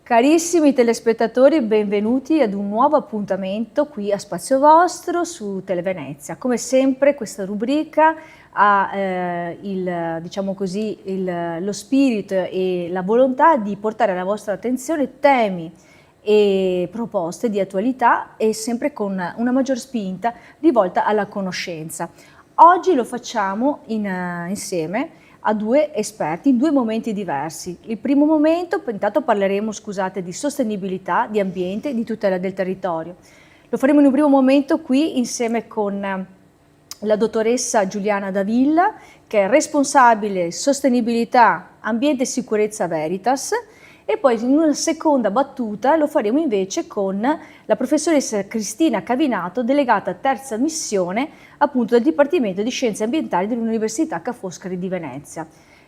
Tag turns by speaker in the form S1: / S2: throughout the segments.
S1: Carissimi telespettatori, benvenuti ad un nuovo appuntamento qui a Spazio Vostro su Televenezia. Come sempre questa rubrica ha lo spirito e la volontà di portare alla vostra attenzione temi e proposte di attualità e sempre con una maggior spinta rivolta alla conoscenza. Oggi lo facciamo insieme a due esperti in due momenti diversi. Il primo momento, intanto parleremo, di sostenibilità, di ambiente e di tutela del territorio. Lo faremo in un primo momento qui insieme con la dottoressa Giuliana Davilla, che è responsabile sostenibilità, ambiente e sicurezza Veritas, e poi in una seconda battuta lo faremo invece con la professoressa Cristina Cavinato, delegata terza missione appunto del Dipartimento di Scienze Ambientali dell'Università Ca' Foscari di Venezia.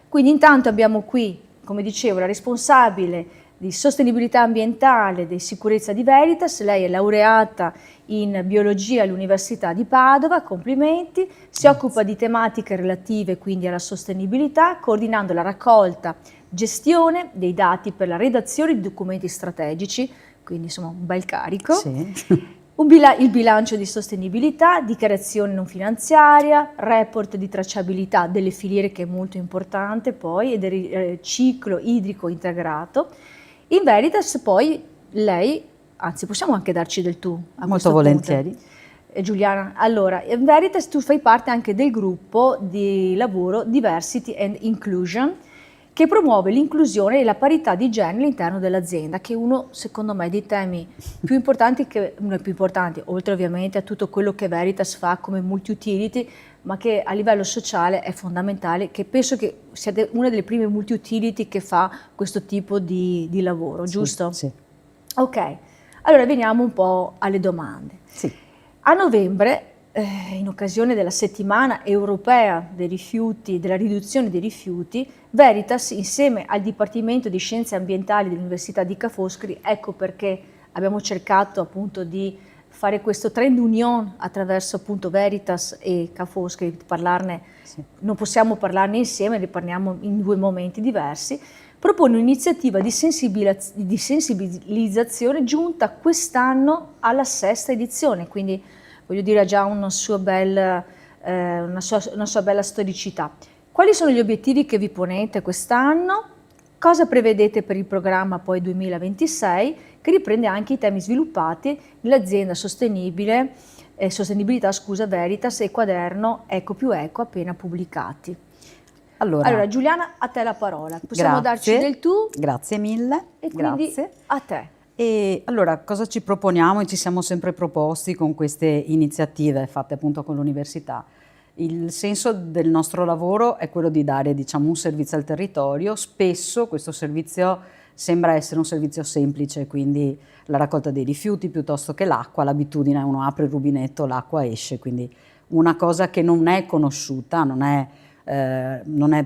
S1: Quindi intanto abbiamo qui, come dicevo, la responsabile di sostenibilità ambientale e di sicurezza di Veritas. Lei è laureata in biologia all'Università di Padova, complimenti, si occupa di tematiche relative quindi alla sostenibilità, coordinando la raccolta, gestione dei dati per la redazione di documenti strategici, quindi insomma un bel carico.
S2: Sì.
S1: Il bilancio di sostenibilità, dichiarazione non finanziaria, report di tracciabilità delle filiere, che è molto importante poi, e del ciclo idrico integrato. In Veritas poi lei, anzi possiamo anche darci del tu a
S2: molto volentieri.
S1: Giuliana, allora in Veritas tu fai parte anche del gruppo di lavoro Diversity and Inclusion, che promuove l'inclusione e la parità di genere all'interno dell'azienda, che è uno, secondo me, dei temi più importanti, oltre ovviamente a tutto quello che Veritas fa come multi-utility, ma che a livello sociale è fondamentale, che penso che siate una delle prime multi-utility che fa questo tipo di lavoro, giusto?
S2: Sì.
S1: Ok, allora veniamo un po' alle domande.
S2: Sì.
S1: A novembre, in occasione della settimana europea dei rifiuti, della riduzione dei rifiuti, Veritas, insieme al Dipartimento di Scienze Ambientali dell'Università di Ca' Foscari, ecco perché abbiamo cercato appunto di fare questo trend union attraverso appunto Veritas e Ca' Foscari, parlarne,
S2: Sì.
S1: Non possiamo parlarne insieme, ne parliamo in due momenti diversi, propone un'iniziativa di sensibilizzazione giunta quest'anno alla sesta edizione, quindi voglio dire, ha già una sua bella storicità. Quali sono gli obiettivi che vi ponete quest'anno? Cosa prevedete per il programma poi 2026, che riprende anche i temi sviluppati nell'azienda sostenibilità Veritas e quaderno Eco più Eco appena pubblicati? Allora Giuliana, a te la parola. Possiamo darci del tu?
S2: Grazie mille.
S1: E quindi
S2: grazie.
S1: A te.
S2: E allora, cosa ci proponiamo e ci siamo sempre proposti con queste iniziative fatte appunto con l'università? Il senso del nostro lavoro è quello di dare, diciamo, un servizio al territorio. Spesso questo servizio sembra essere un servizio semplice, quindi la raccolta dei rifiuti piuttosto che l'acqua. L'abitudine è uno apre il rubinetto, l'acqua esce, quindi una cosa che non è conosciuta, non è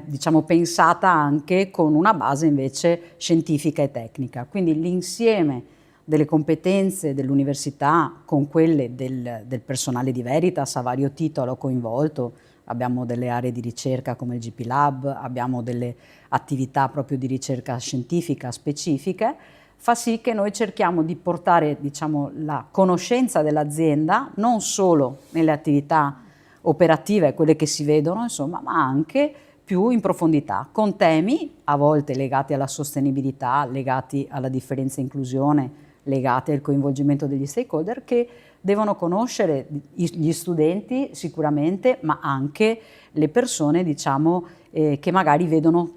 S2: diciamo pensata anche con una base invece scientifica e tecnica. Quindi l'insieme delle competenze dell'università con quelle del personale di Veritas a vario titolo coinvolto, abbiamo delle aree di ricerca come il GP Lab, abbiamo delle attività proprio di ricerca scientifica specifiche, fa sì che noi cerchiamo di portare, diciamo, la conoscenza dell'azienda non solo nelle attività operative, quelle che si vedono, insomma, ma anche più in profondità, con temi a volte legati alla sostenibilità, legati alla differenza e inclusione, legati al coinvolgimento degli stakeholder, che devono conoscere gli studenti sicuramente, ma anche le persone, diciamo, che magari vedono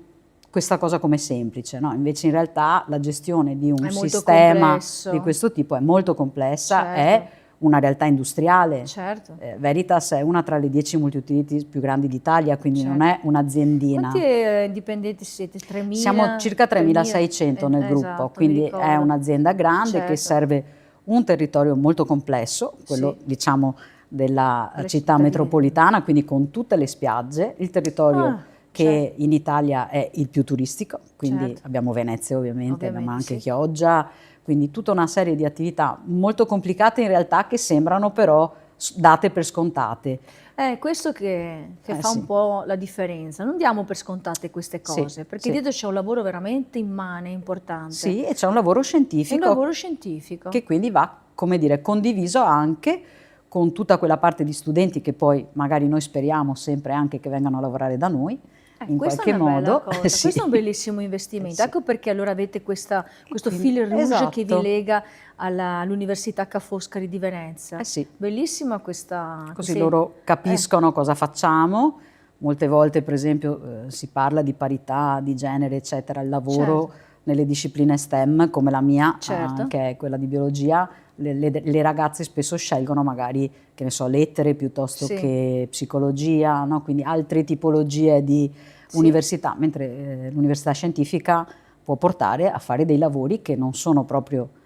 S2: questa cosa come semplice, no? Invece in realtà la gestione di un sistema di questo tipo è molto complessa,
S1: certo.
S2: È una realtà industriale.
S1: Certo.
S2: Veritas è una tra le 10 multi-utility più grandi d'Italia, quindi
S1: certo.
S2: non è un'aziendina.
S1: Quanti dipendenti siete? 3.000?
S2: Siamo circa 3.600 nel gruppo,
S1: esatto,
S2: quindi è un'azienda grande, certo, che serve un territorio molto complesso, quello, sì, diciamo della città metropolitana, quindi con tutte le spiagge, il territorio che, certo, in Italia è il più turistico, quindi, certo, abbiamo Venezia ovviamente, abbiamo anche, sì, Chioggia, quindi tutta una serie di attività molto complicate in realtà, che sembrano però date per scontate.
S1: È questo che fa
S2: Sì.
S1: un po' la differenza. Non diamo per scontate queste cose,
S2: Sì,
S1: perché
S2: sì.
S1: dietro c'è un lavoro veramente immane, importante.
S2: Sì, e c'è un lavoro
S1: È un
S2: scientifico
S1: lavoro scientifico.
S2: che quindi va, come dire, condiviso anche con tutta quella parte di studenti che poi magari noi speriamo sempre anche che vengano a lavorare da noi, in
S1: Questa
S2: qualche
S1: è una bella
S2: modo.
S1: cosa,
S2: Sì.
S1: questo è un bellissimo investimento.
S2: Sì.
S1: Ecco perché allora avete questo
S2: quindi,
S1: fil rouge che vi
S2: esatto.
S1: lega all'Università Ca' Foscari di Venezia.
S2: Sì.
S1: Bellissima questa...
S2: Così loro capiscono cosa facciamo. Molte volte, per esempio, si parla di parità, di genere, eccetera. Il lavoro
S1: Certo.
S2: nelle discipline STEM, come la mia,
S1: Certo.
S2: che è quella di biologia, le ragazze spesso scelgono magari, che ne so, lettere piuttosto
S1: Sì.
S2: che psicologia, no? Quindi altre tipologie di università, mentre l'università scientifica può portare a fare dei lavori che non sono proprio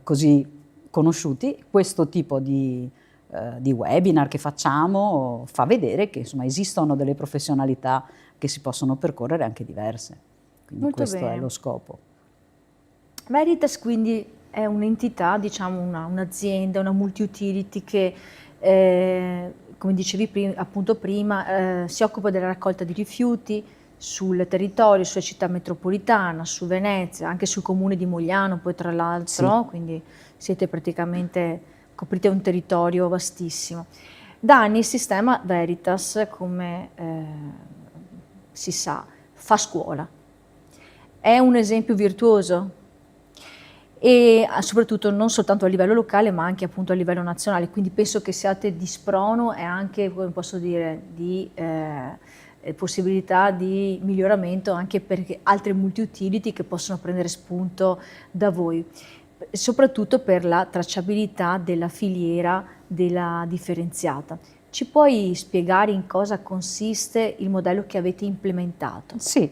S2: così conosciuti. Questo tipo di webinar che facciamo fa vedere che insomma esistono delle professionalità che si possono percorrere anche diverse. Quindi
S1: Molto
S2: questo
S1: bene.
S2: è lo scopo.
S1: Veritas quindi è un'entità, diciamo un'azienda, una multi-utility che, come dicevi appunto prima, si occupa della raccolta di rifiuti sul territorio, sulla città metropolitana, su Venezia, anche sul comune di Mogliano, poi tra l'altro, quindi siete praticamente, coprite un territorio vastissimo. Da anni il sistema Veritas, come si sa, fa scuola. È un esempio virtuoso e soprattutto non soltanto a livello locale ma anche appunto a livello nazionale, quindi penso che siate di sprono e anche, come posso dire, di possibilità di miglioramento anche per altre multi-utility che possono prendere spunto da voi, soprattutto per la tracciabilità della filiera della differenziata. Ci puoi spiegare in cosa consiste il modello che avete implementato?
S2: Sì,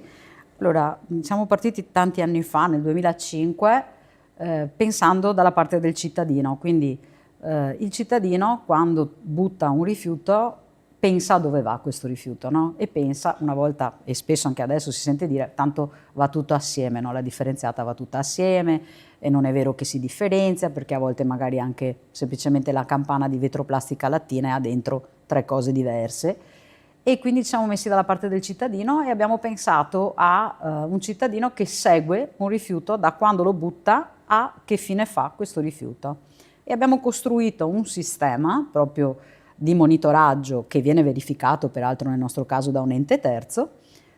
S2: allora siamo partiti tanti anni fa, nel 2005, pensando dalla parte del cittadino, quindi il cittadino quando butta un rifiuto pensa a dove va questo rifiuto, no? E pensa una volta, e spesso anche adesso si sente dire, tanto va tutto assieme, no? La differenziata va tutta assieme e non è vero che si differenzia, perché a volte magari anche semplicemente la campana di vetroplastica lattina ha dentro 3 cose diverse. E quindi ci siamo messi dalla parte del cittadino e abbiamo pensato a un cittadino che segue un rifiuto da quando lo butta a che fine fa questo rifiuto. E abbiamo costruito un sistema proprio di monitoraggio che viene verificato peraltro nel nostro caso da un ente terzo,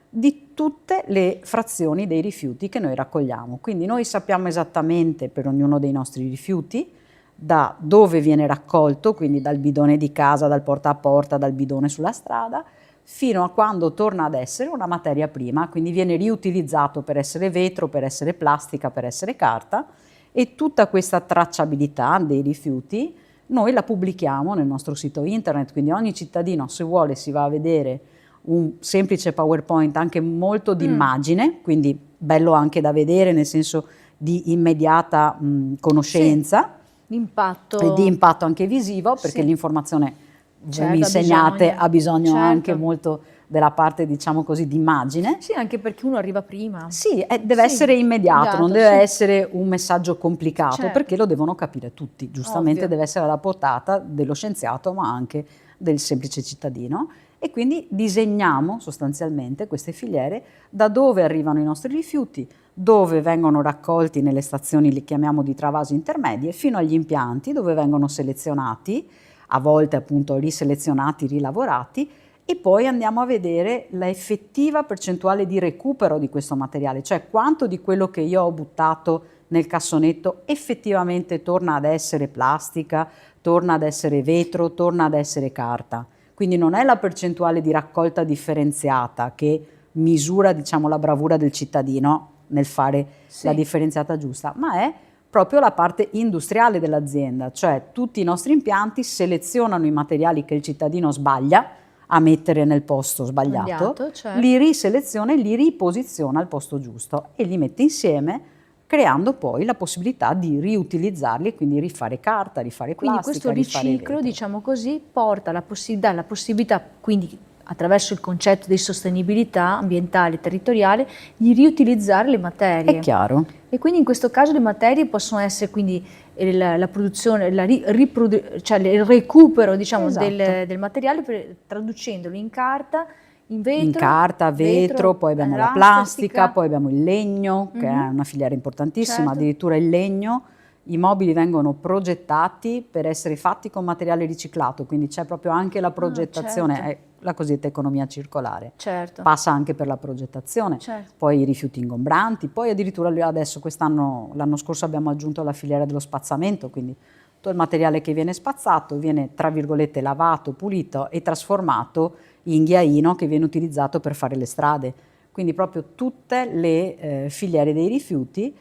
S2: di tutte le frazioni dei rifiuti che noi raccogliamo. Quindi noi sappiamo esattamente per ognuno dei nostri rifiuti da dove viene raccolto, quindi dal bidone di casa, dal porta a porta, dal bidone sulla strada, fino a quando torna ad essere una materia prima, quindi viene riutilizzato per essere vetro, per essere plastica, per essere carta, e tutta questa tracciabilità dei rifiuti noi la pubblichiamo nel nostro sito internet, quindi ogni cittadino, se vuole, si va a vedere un semplice PowerPoint anche molto d'immagine, quindi bello anche da vedere nel senso di immediata conoscenza.
S1: L'impatto.
S2: Di impatto anche visivo, perché l'informazione, voi mi insegnate, ha bisogno anche molto della parte, diciamo così, di immagine.
S1: Sì, anche perché uno arriva prima.
S2: Sì, deve essere immediato, non deve essere un messaggio complicato, perché lo devono capire tutti. Giustamente deve essere alla portata dello scienziato, ma anche del semplice cittadino. E quindi disegniamo sostanzialmente queste filiere, da dove arrivano i nostri rifiuti, dove vengono raccolti nelle stazioni, li chiamiamo di travaso intermedie, fino agli impianti dove vengono selezionati, a volte appunto riselezionati, rilavorati, e poi andiamo a vedere la effettiva percentuale di recupero di questo materiale, cioè quanto di quello che io ho buttato nel cassonetto effettivamente torna ad essere plastica, torna ad essere vetro, torna ad essere carta. Quindi non è la percentuale di raccolta differenziata che misura, diciamo, la bravura del cittadino nel fare la differenziata giusta, ma è proprio la parte industriale dell'azienda, cioè tutti i nostri impianti selezionano i materiali che il cittadino sbaglia a mettere nel posto sbagliato, li riseleziona e li riposiziona al posto giusto e li mette insieme, creando poi la possibilità di riutilizzarli e quindi rifare carta, rifare plastica,
S1: quindi questo riciclo, diciamo così, porta dà la possibilità quindi attraverso il concetto di sostenibilità ambientale e territoriale, di riutilizzare le materie.
S2: È chiaro.
S1: E quindi in questo caso le materie possono essere quindi la produzione, cioè il recupero, diciamo,
S2: Esatto.
S1: del materiale, traducendolo in carta, in vetro.
S2: In carta, vetro, poi abbiamo la plastica, poi abbiamo il legno, che è una filiera importantissima,
S1: Certo.
S2: addirittura il legno. I mobili vengono progettati per essere fatti con materiale riciclato, quindi c'è proprio anche la progettazione,
S1: certo.
S2: è la cosiddetta economia circolare.
S1: Certo.
S2: Passa anche per la progettazione,
S1: Certo.
S2: poi i rifiuti ingombranti, poi addirittura adesso l'anno scorso abbiamo aggiunto la filiera dello spazzamento, quindi tutto il materiale che viene spazzato viene, tra virgolette, lavato, pulito e trasformato in ghiaino che viene utilizzato per fare le strade. Quindi proprio tutte le filiere dei rifiuti,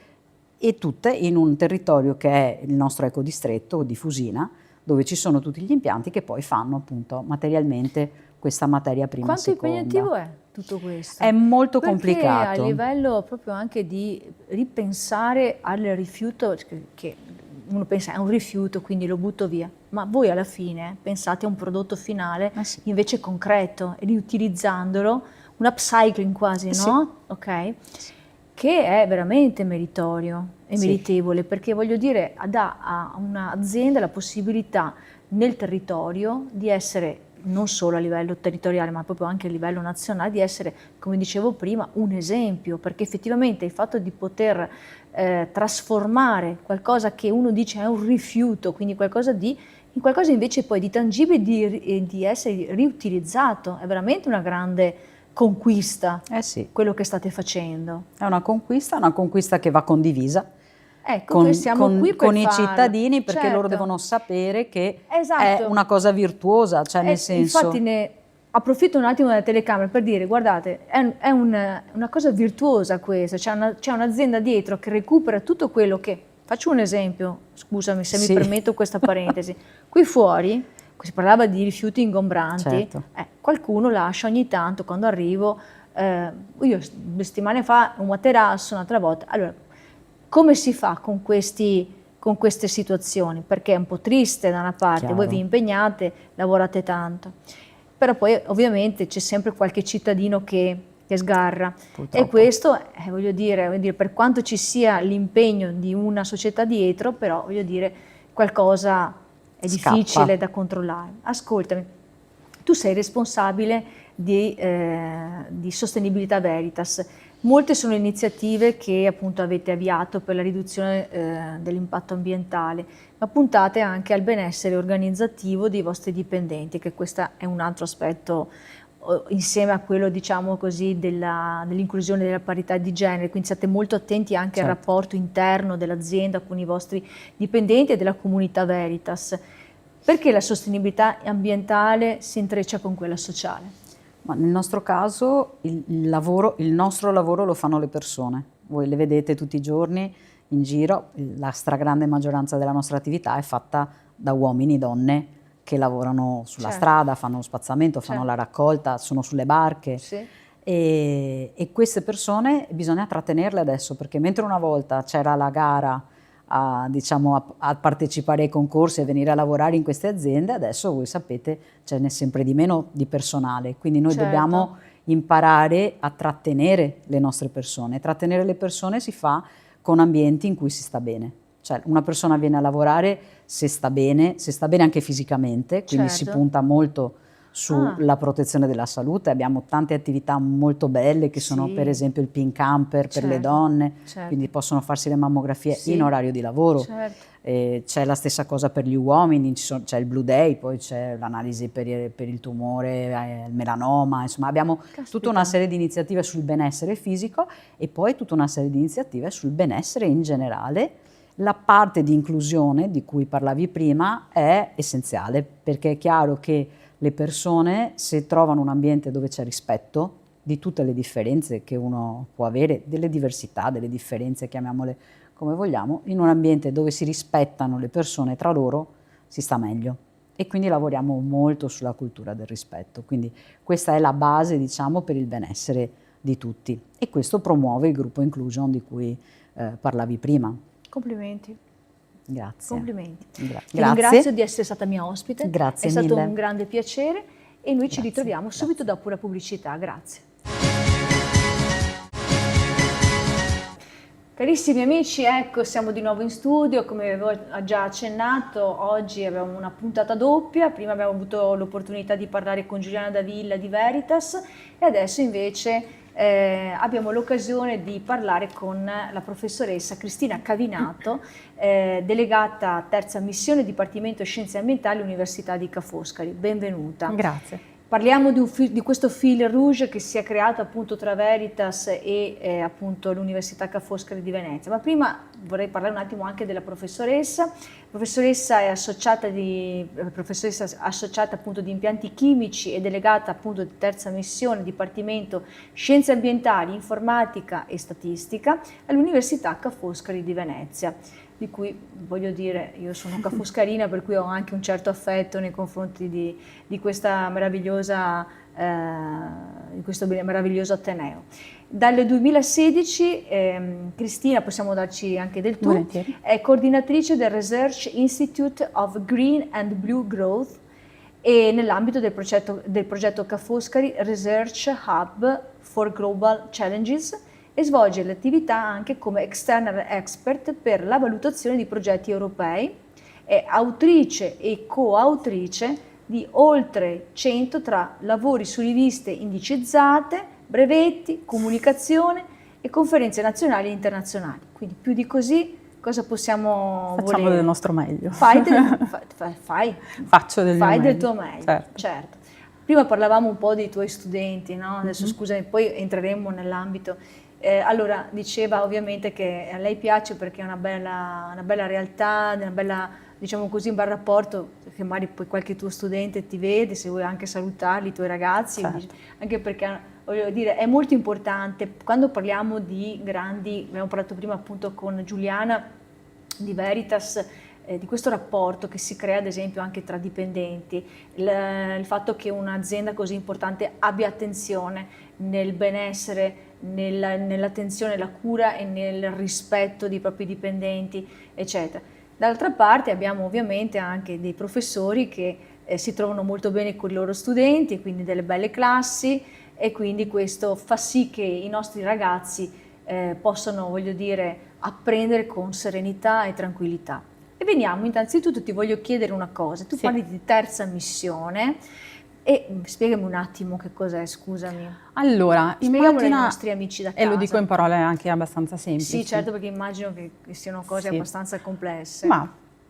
S2: e tutte in un territorio che è il nostro ecodistretto di Fusina, dove ci sono tutti gli impianti che poi fanno appunto materialmente questa materia prima e seconda.
S1: Quanto impegnativo è tutto questo?
S2: È molto
S1: Perché
S2: complicato.
S1: a livello proprio anche di ripensare al rifiuto, che uno pensa è un rifiuto quindi lo butto via, ma voi alla fine pensate a un prodotto finale
S2: Sì.
S1: invece concreto, e riutilizzandolo, un upcycling quasi,
S2: Sì.
S1: no? Ok? Che è veramente meritorio e
S2: Sì.
S1: meritevole, perché voglio dire, dà a un'azienda la possibilità nel territorio di essere, non solo a livello territoriale ma proprio anche a livello nazionale, di essere, come dicevo prima, un esempio, perché effettivamente il fatto di poter trasformare qualcosa che uno dice è un rifiuto, quindi qualcosa in qualcosa invece poi di tangibile e di essere riutilizzato, è veramente una grande conquista,
S2: Sì.
S1: quello che state facendo.
S2: È una conquista che va condivisa.
S1: Ecco, noi siamo qui per
S2: con i
S1: farlo.
S2: cittadini, perché
S1: Certo.
S2: Loro devono sapere che
S1: Esatto.
S2: è una cosa virtuosa, cioè nel senso...
S1: Infatti ne approfitto un attimo della telecamera per dire, guardate, è una cosa virtuosa questa, c'è un'azienda dietro che recupera tutto quello che... Faccio un esempio, scusami se
S2: Sì.
S1: mi permetto questa parentesi. Qui fuori, si parlava di rifiuti ingombranti,
S2: Certo.
S1: Qualcuno lascia ogni tanto, quando arrivo, io 2 settimane fa un materasso, un'altra volta, allora, come si fa con queste situazioni? Perché è un po' triste da una parte,
S2: Chiaro.
S1: voi vi impegnate, lavorate tanto, però poi ovviamente c'è sempre qualche cittadino che sgarra.
S2: Purtroppo.
S1: E questo, voglio dire, per quanto ci sia l'impegno di una società dietro, però voglio dire, qualcosa è
S2: Scappa.
S1: difficile da controllare. Ascoltami, tu sei responsabile di Sostenibilità Veritas. Molte sono iniziative che appunto avete avviato per la riduzione dell'impatto ambientale, ma puntate anche al benessere organizzativo dei vostri dipendenti, che questo è un altro aspetto insieme a quello, diciamo così, dell'inclusione della parità di genere, quindi siate molto attenti anche al rapporto interno dell'azienda con i vostri dipendenti e della comunità Veritas. Perché la sostenibilità ambientale si intreccia con quella sociale?
S2: Ma nel nostro caso il nostro lavoro lo fanno le persone. Voi le vedete tutti i giorni in giro, la stragrande maggioranza della nostra attività è fatta da uomini, donne che lavorano sulla strada, fanno lo spazzamento, fanno la raccolta, sono sulle barche.
S1: Sì.
S2: E queste persone bisogna trattenerle adesso, perché mentre una volta c'era la gara a partecipare ai concorsi e venire a lavorare in queste aziende, adesso voi sapete ce n'è sempre di meno di personale, quindi noi dobbiamo imparare a trattenere le nostre persone. Trattenere le persone si fa con ambienti in cui si sta bene, cioè una persona viene a lavorare se sta bene anche fisicamente, quindi si punta molto sulla protezione della salute. Abbiamo tante attività molto belle che sono per esempio il pin camper per le donne, quindi possono farsi le mammografie in orario di lavoro. C'è la stessa cosa per gli uomini, c'è il Blue Day, poi c'è l'analisi per il tumore, il melanoma, insomma abbiamo tutta una serie di iniziative sul benessere fisico e poi tutta una serie di iniziative sul benessere in generale. La parte di inclusione di cui parlavi prima è essenziale, perché è chiaro che le persone, se trovano un ambiente dove c'è rispetto di tutte le differenze che uno può avere, delle diversità, delle differenze, chiamiamole come vogliamo, in un ambiente dove si rispettano le persone tra loro, si sta meglio. E quindi lavoriamo molto sulla cultura del rispetto. Quindi questa è la base, diciamo, per il benessere di tutti. E questo promuove il gruppo Inclusion di cui parlavi prima.
S1: Complimenti.
S2: Grazie.
S1: Complimenti.
S2: Grazie.
S1: Ti ringrazio di essere stata mia ospite.
S2: Grazie
S1: mille. È stato
S2: mille.
S1: un grande piacere e noi ci
S3: Grazie,
S1: ritroviamo subito
S3: grazie.
S1: dopo la pubblicità. Grazie. Carissimi amici, ecco, siamo di nuovo in studio. Come avevo già accennato, oggi abbiamo una puntata doppia. Prima abbiamo avuto l'opportunità di parlare con Giuliana Davilla di Veritas e adesso invece abbiamo l'occasione di parlare con la professoressa Cristina Cavinato, delegata terza missione Dipartimento Scienze Ambientali Università di Ca' Foscari. Benvenuta.
S3: Grazie.
S1: Parliamo di questo fil rouge che si è creato appunto tra Veritas e appunto l'Università Ca' Foscari di Venezia. Ma prima vorrei parlare un attimo anche della professoressa. La professoressa è professoressa associata appunto di impianti chimici e delegata appunto di terza missione Dipartimento Scienze Ambientali, Informatica e Statistica all'Università Ca' Foscari di Venezia, di cui voglio dire, io sono cafoscarina, per cui ho anche un certo affetto nei confronti di questo meraviglioso ateneo. Dal 2016 Cristina, possiamo darci anche del tu,
S3: Volentieri.
S1: è coordinatrice del Research Institute of Green and Blue Growth e nell'ambito del progetto Ca' Foscari Research Hub for Global Challenges, e svolge l'attività anche come external expert per la valutazione di progetti europei. È autrice e coautrice di oltre 100 tra lavori su riviste indicizzate, brevetti, comunicazione e conferenze nazionali e internazionali. Quindi più di così cosa possiamo
S3: Facciamo
S1: volere?
S3: del nostro meglio.
S1: Faccio del
S3: mio meglio.
S1: tuo meglio,
S3: Certo.
S1: certo. Prima parlavamo un po' dei tuoi studenti, no? Adesso scusami, poi entreremo nell'ambito. Allora, diceva ovviamente che a lei piace perché è una bella realtà, una bella, diciamo così, un bel rapporto, che magari poi qualche tuo studente ti vede, se vuoi anche salutarli, i tuoi ragazzi,
S3: Certo.
S1: anche perché, voglio dire, è molto importante, quando parliamo di grandi, abbiamo parlato prima appunto con Giuliana di Veritas, di questo rapporto che si crea ad esempio anche tra dipendenti, il fatto che un'azienda così importante abbia attenzione nel benessere, nell'attenzione, la cura e nel rispetto dei propri dipendenti, eccetera. Dall'altra parte abbiamo ovviamente anche dei professori che si trovano molto bene con i loro studenti, quindi delle belle classi, e quindi questo fa sì che i nostri ragazzi possano, voglio dire, apprendere con serenità e tranquillità. E veniamo, innanzitutto ti voglio chiedere una cosa, tu
S3: Sì.
S1: parli di terza missione e spiegami un attimo che cos'è, scusami.
S3: Allora,
S1: Spieghiamolo ai
S3: immagina,
S1: nostri amici da casa.
S3: e lo dico in parole anche abbastanza semplici.
S1: Sì, certo, perché immagino che siano cose
S3: Sì.
S1: abbastanza complesse.
S3: Ma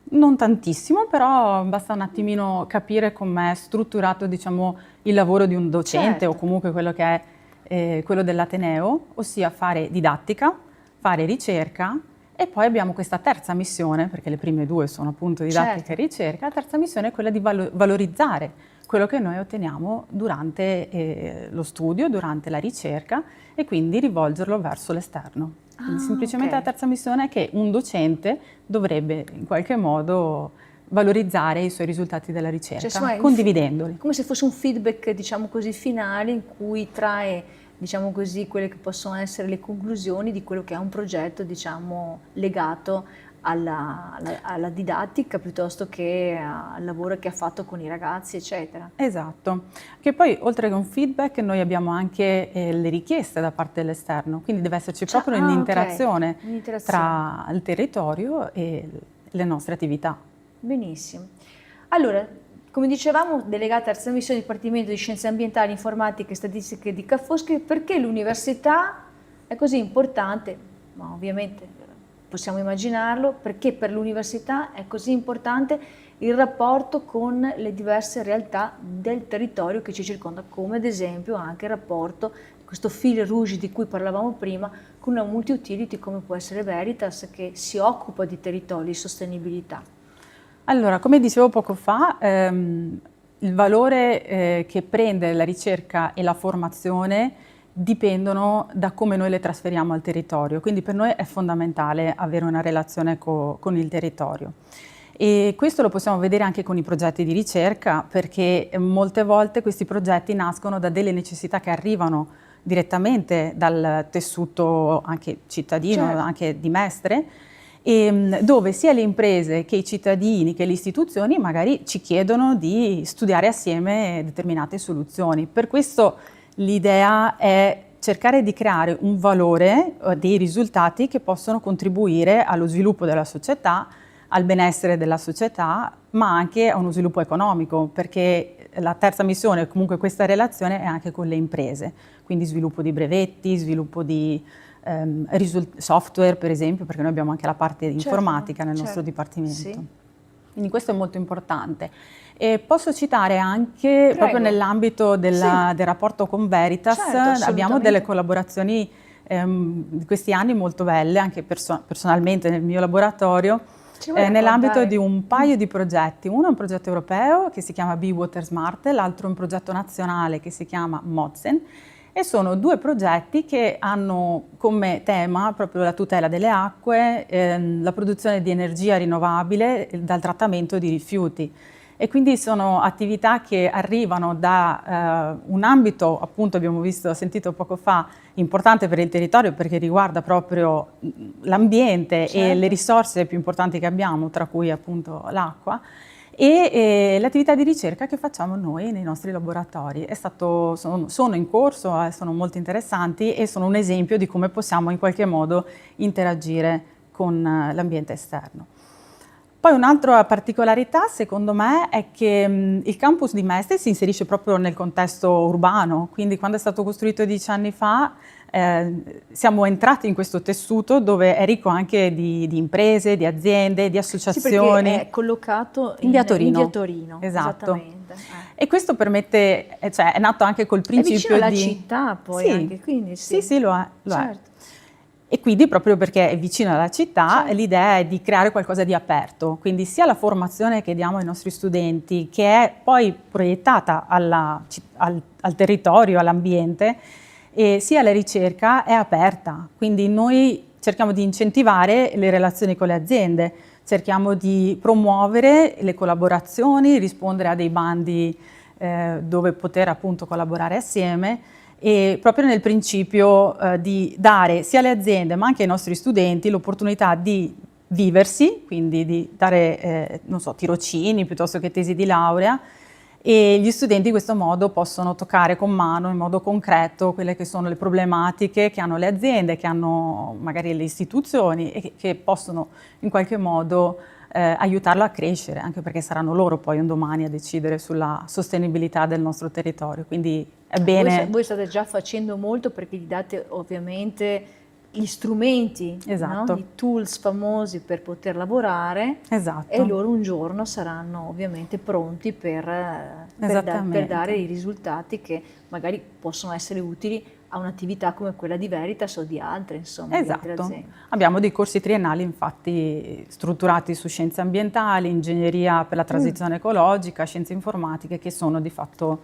S3: non tantissimo, però basta un attimino capire com'è strutturato, diciamo, il lavoro di un docente,
S1: Certo.
S3: o comunque quello che è quello dell'Ateneo, ossia fare didattica, fare ricerca, e poi abbiamo questa terza missione, perché le prime due sono appunto didattica
S1: Certo.
S3: e ricerca. La terza missione è quella di valorizzare quello che noi otteniamo durante lo studio, durante la ricerca, e quindi rivolgerlo verso l'esterno. Quindi semplicemente
S1: ok.
S3: la terza missione è che un docente dovrebbe in qualche modo valorizzare i suoi risultati della ricerca,
S1: insomma,
S3: condividendoli.
S1: Come se fosse un feedback, diciamo così, finale in cui trae, diciamo così, quelle che possono essere le conclusioni di quello che è un progetto, diciamo, legato alla didattica piuttosto che al lavoro che ha fatto con i ragazzi, eccetera.
S3: Esatto, che poi oltre che un feedback noi abbiamo anche le richieste da parte dell'esterno, quindi deve esserci proprio un'interazione
S1: ok. Un'interazione.
S3: tra il territorio e le nostre attività.
S1: Benissimo. Allora, come dicevamo, delegata terza missione Dipartimento di Scienze Ambientali, Informatiche e Statistiche di Ca' Foscari, perché l'università è così importante, ma ovviamente possiamo immaginarlo, perché per l'università è così importante il rapporto con le diverse realtà del territorio che ci circonda, come ad esempio anche il rapporto, questo fil rouge di cui parlavamo prima, con una multi-utility come può essere Veritas, che si occupa di territori di sostenibilità.
S3: Allora, come dicevo poco fa, il valore che prende la ricerca e la formazione dipendono da come noi le trasferiamo al territorio, quindi per noi è fondamentale avere una relazione con il territorio. E questo lo possiamo vedere anche con i progetti di ricerca, perché molte volte questi progetti nascono da delle necessità che arrivano direttamente dal tessuto anche cittadino,
S1: certo,
S3: anche di Mestre, dove sia le imprese che i cittadini che le istituzioni magari ci chiedono di studiare assieme determinate soluzioni. Per questo l'idea è cercare di creare un valore, dei risultati che possono contribuire allo sviluppo della società, al benessere della società, ma anche a uno sviluppo economico, perché la terza missione, comunque questa relazione, è anche con le imprese, quindi sviluppo di brevetti, sviluppo di software per esempio, perché noi abbiamo anche la parte informatica nel nostro dipartimento.
S1: Sì.
S3: Quindi questo è molto importante. E posso citare anche, proprio nell'ambito del rapporto con Veritas, abbiamo delle collaborazioni di questi anni molto belle, anche personalmente nel mio laboratorio, nell'ambito di un paio di progetti. Uno è un progetto europeo che si chiama Be Water Smart, l'altro è un progetto nazionale che si chiama MODSEN, e sono due progetti che hanno come tema proprio la tutela delle acque, la produzione di energia rinnovabile dal trattamento di rifiuti. E quindi sono attività che arrivano da un ambito, appunto abbiamo sentito poco fa, importante per il territorio perché riguarda proprio l'ambiente e le risorse più importanti che abbiamo, tra cui appunto l'acqua, e l'attività di ricerca che facciamo noi nei nostri laboratori. Sono in corso, sono molto interessanti e sono un esempio di come possiamo in qualche modo interagire con l'ambiente esterno. Poi un'altra particolarità, secondo me, è che il campus di Mestre si inserisce proprio nel contesto urbano, quindi quando è stato costruito 10 anni fa siamo entrati in questo tessuto dove è ricco anche di imprese, di aziende, di associazioni.
S1: Sì, perché è collocato
S3: in via Torino.
S1: In via Torino,
S3: esatto.
S1: Esattamente.
S3: E questo permette, cioè è nato anche col principio
S1: è vicino alla città poi anche, quindi
S3: sì, lo è.
S1: Certo.
S3: E quindi proprio perché è vicino alla città, l'idea è di creare qualcosa di aperto, quindi sia la formazione che diamo ai nostri studenti, che è poi proiettata al territorio, all'ambiente, e sia la ricerca è aperta. Quindi noi cerchiamo di incentivare le relazioni con le aziende, cerchiamo di promuovere le collaborazioni, rispondere a dei bandi dove poter appunto collaborare assieme, e proprio nel principio di dare sia alle aziende ma anche ai nostri studenti l'opportunità di viversi, quindi di dare non so, tirocini piuttosto che tesi di laurea, e gli studenti in questo modo possono toccare con mano in modo concreto quelle che sono le problematiche che hanno le aziende, che hanno magari le istituzioni e che possono in qualche modo aiutarlo a crescere, anche perché saranno loro poi un domani a decidere sulla sostenibilità del nostro territorio, quindi è bene.
S1: Voi state già facendo molto perché gli date ovviamente gli strumenti,
S3: esatto,
S1: no? I tools famosi per poter lavorare,
S3: esatto,
S1: e loro un giorno saranno ovviamente pronti per dare i risultati che magari possono essere utili a un'attività come quella di Veritas o di altre, insomma, di altre aziende.
S3: Abbiamo dei corsi triennali infatti strutturati su scienze ambientali, ingegneria per la transizione ecologica, scienze informatiche, che sono di fatto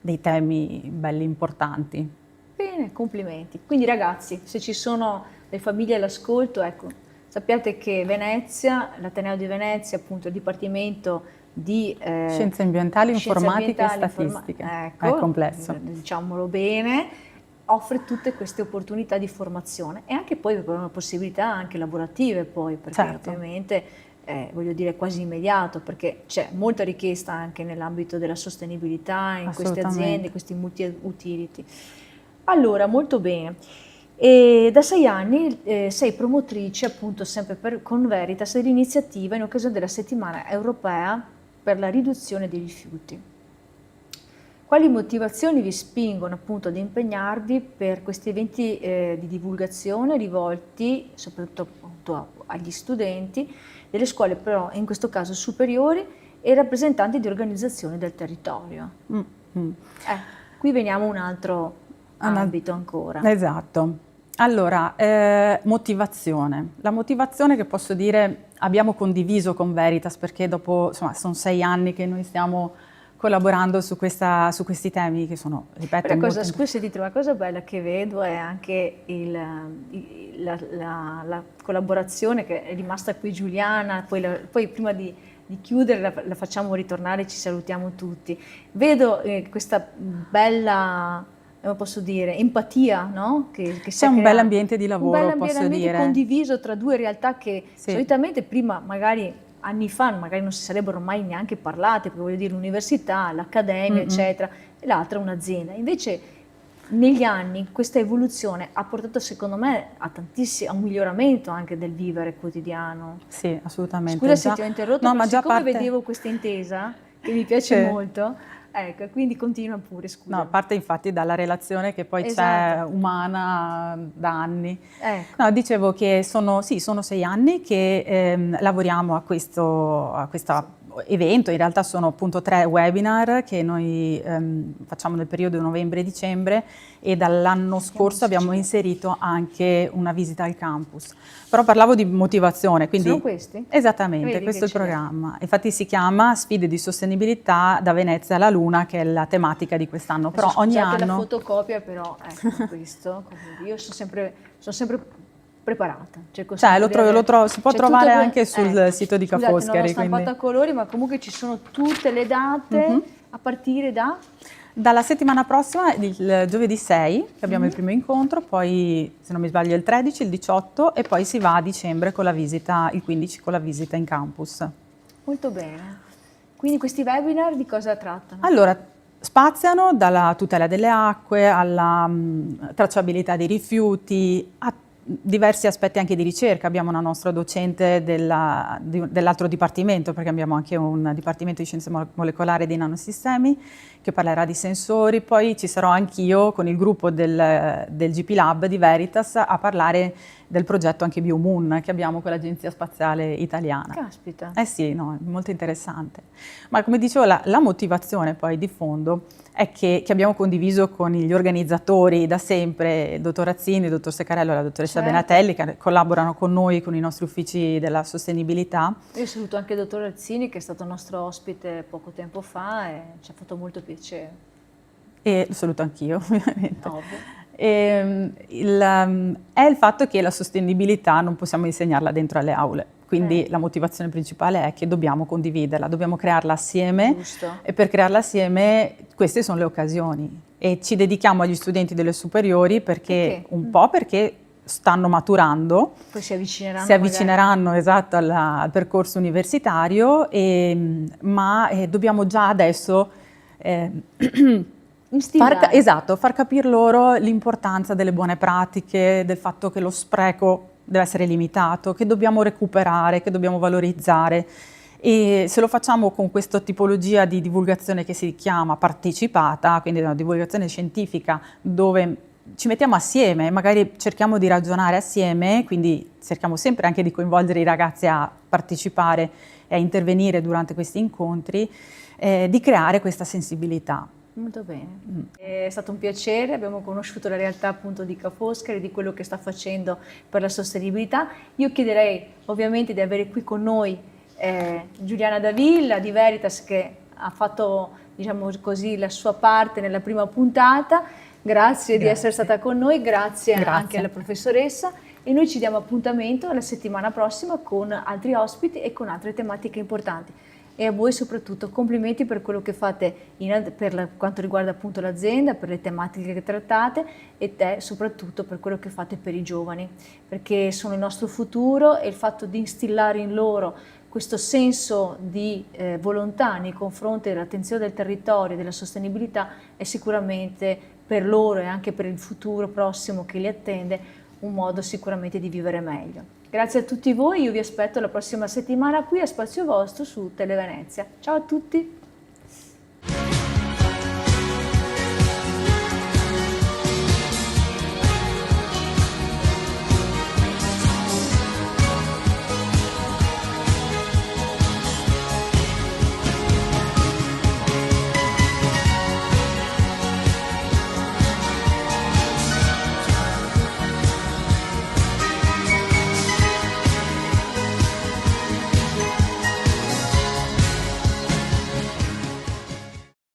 S3: dei temi belli importanti.
S1: Bene, complimenti. Quindi ragazzi, se ci sono le famiglie all'ascolto, ecco, sappiate che Venezia, l'Ateneo di Venezia, appunto il Dipartimento di
S3: Scienze ambientali, informatica e statistica,
S1: ecco,
S3: è complesso.
S1: Diciamolo bene, offre tutte queste opportunità di formazione e anche poi per una possibilità anche lavorative poi, perché ovviamente voglio dire quasi immediato, perché c'è molta richiesta anche nell'ambito della sostenibilità in queste aziende, questi multi-utility. Allora, molto bene. E da 6 anni sei promotrice appunto sempre con Veritas dell'iniziativa in occasione della settimana europea per la riduzione dei rifiuti. Quali motivazioni vi spingono appunto ad impegnarvi per questi eventi di divulgazione rivolti soprattutto appunto agli studenti delle scuole, però in questo caso superiori, e rappresentanti di organizzazioni del territorio? Qui veniamo a un altro ambito ancora.
S3: Esatto. Allora, motivazione. La motivazione che posso dire abbiamo condiviso con Veritas, perché dopo, insomma, sono 6 anni che noi stiamo collaborando su questi temi che sono, ripeto,
S1: una cosa bella che vedo è anche la collaborazione che è rimasta qui Giuliana, poi prima di chiudere la facciamo ritornare, ci salutiamo tutti. Vedo questa bella posso dire, empatia, no? Che si
S3: C'è
S1: è
S3: un
S1: creato.
S3: bel ambiente di lavoro,
S1: Un
S3: posso
S1: ambiente
S3: dire.
S1: condiviso tra due realtà che
S3: Sì.
S1: solitamente prima, magari anni fa, magari non si sarebbero mai neanche parlate, perché voglio dire l'università, l'accademia, eccetera, e l'altra un'azienda. Invece negli anni questa evoluzione ha portato secondo me a un miglioramento anche del vivere quotidiano.
S3: Sì, assolutamente.
S1: Scusa se ti ho interrotto,
S3: No,
S1: ma
S3: ma già
S1: siccome
S3: parte...
S1: vedevo questa intesa, che mi piace
S3: Sì.
S1: molto, ecco, quindi continua pure, scusa.
S3: No, parte infatti dalla relazione che poi
S1: Esatto.
S3: c'è umana da anni.
S1: Ecco.
S3: No, dicevo che sono 6 anni che lavoriamo a questo evento. In realtà sono appunto 3 webinar che noi facciamo nel periodo novembre-dicembre, e dall'anno scorso abbiamo inserito anche una visita al campus. Però parlavo di motivazione, quindi...
S1: Sono questi?
S3: Esattamente,
S1: Vedi
S3: questo è il
S1: che ce l'hai.
S3: programma. Infatti si chiama Sfide di sostenibilità da Venezia alla Luna, che è la tematica di quest'anno.
S1: Adesso
S3: Però ogni
S1: scusate la
S3: anno...
S1: fotocopia, però ecco questo, comunque, io sono sempre preparata. Cerco
S3: Cioè,
S1: sempre di avere-
S3: si può
S1: c'è
S3: trovare
S1: tutto
S3: anche sul sito di Ca'
S1: Scusate, non l'ho
S3: Foscari,
S1: stampato
S3: quindi...
S1: a colori, ma comunque ci sono tutte le date a partire da...
S3: Dalla settimana prossima, il giovedì 6, che abbiamo il primo incontro, poi, se non mi sbaglio, il 13, il 18, e poi si va a dicembre con la visita, il 15, con la visita in campus.
S1: Molto bene. Quindi questi webinar di cosa trattano?
S3: Allora, spaziano dalla tutela delle acque alla tracciabilità dei rifiuti, a diversi aspetti anche di ricerca. Abbiamo una nostra docente dell'altro dipartimento, perché abbiamo anche un dipartimento di scienze molecolari e dei nanosistemi, che parlerà di sensori. Poi ci sarò anch'io con il gruppo del GP Lab di Veritas a parlare del progetto anche BioMoon che abbiamo con l'Agenzia Spaziale Italiana.
S1: Caspita.
S3: Eh sì, no, è molto interessante. Ma come dicevo, la motivazione poi di fondo è che abbiamo condiviso con gli organizzatori da sempre, il dottor Azzini, il dottor Seccarello e la dottoressa
S1: Certo.
S3: Benatelli, che collaborano con noi, con i nostri uffici della sostenibilità.
S1: Io saluto anche il dottor Azzini, che è stato nostro ospite poco tempo fa e ci ha fatto molto piacere.
S3: E lo saluto anch'io, ovviamente.
S1: Ovvio.
S3: È il fatto che la sostenibilità non possiamo insegnarla dentro alle aule, quindi la motivazione principale è che dobbiamo condividerla, dobbiamo crearla assieme.
S1: Giusto.
S3: E per crearla assieme queste sono le occasioni, e ci dedichiamo agli studenti delle superiori perché un po' perché stanno maturando,
S1: Poi si avvicineranno.
S3: si avvicineranno esatto al percorso universitario, ma dobbiamo già adesso far capire loro l'importanza delle buone pratiche, del fatto che lo spreco deve essere limitato, che dobbiamo recuperare, che dobbiamo valorizzare. E se lo facciamo con questa tipologia di divulgazione che si chiama partecipata, quindi una divulgazione scientifica dove ci mettiamo assieme, magari cerchiamo di ragionare assieme, quindi cerchiamo sempre anche di coinvolgere i ragazzi a partecipare e a intervenire durante questi incontri, di creare questa sensibilità.
S1: Molto bene. È stato un piacere, abbiamo conosciuto la realtà appunto di Ca' Foscari, di quello che sta facendo per la sostenibilità. Io chiederei ovviamente di avere qui con noi Giuliana Davilla di Veritas, che ha fatto, diciamo così, la sua parte nella prima puntata. Grazie di essere stata con noi, grazie anche alla professoressa, e noi ci diamo appuntamento la settimana prossima con altri ospiti e con altre tematiche importanti. E a voi soprattutto complimenti per quello che fate quanto riguarda appunto l'azienda, per le tematiche che trattate, e te soprattutto per quello che fate per i giovani, perché sono il nostro futuro, e il fatto di instillare in loro questo senso di volontà nei confronti dell'attenzione del territorio e della sostenibilità è sicuramente per loro e anche per il futuro prossimo che li attende un modo sicuramente di vivere meglio. Grazie a tutti voi, io vi aspetto la prossima settimana qui a Spazio Vostro su Tele Venezia. Ciao a tutti!